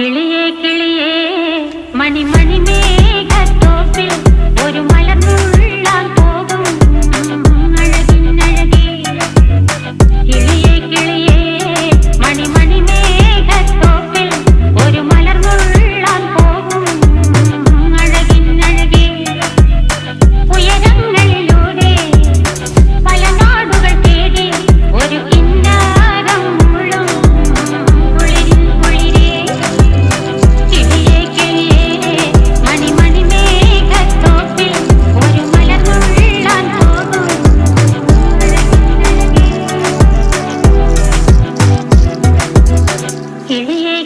കിളിയേ കിളിയേ മണിമണി മേഘത്തോപ്പിൽ ഒരു മലർന്നുള്ളാൻ പോകും അഴകിനഴകേ. കിളിയേ കിളിയേ മണിമണി മേഘത്തോപ്പിൽ ഒരു മലർന്നുള്ളാൻ പോകും അഴകിനഴകേ. ഉയരങ്ങളിലൂടെ പല നാടുകൾ തേടി ഒരു കിന്നാരം മുള്ളും കുളിരിൻ കുളിരേ. കിളിയേ കിളിയേ മണിമണി മേഘത്തോപ്പിൽ ഒരു മലർന്നുള്ളാൻ പോകും അഴകിനഴകേ. കിളിയേ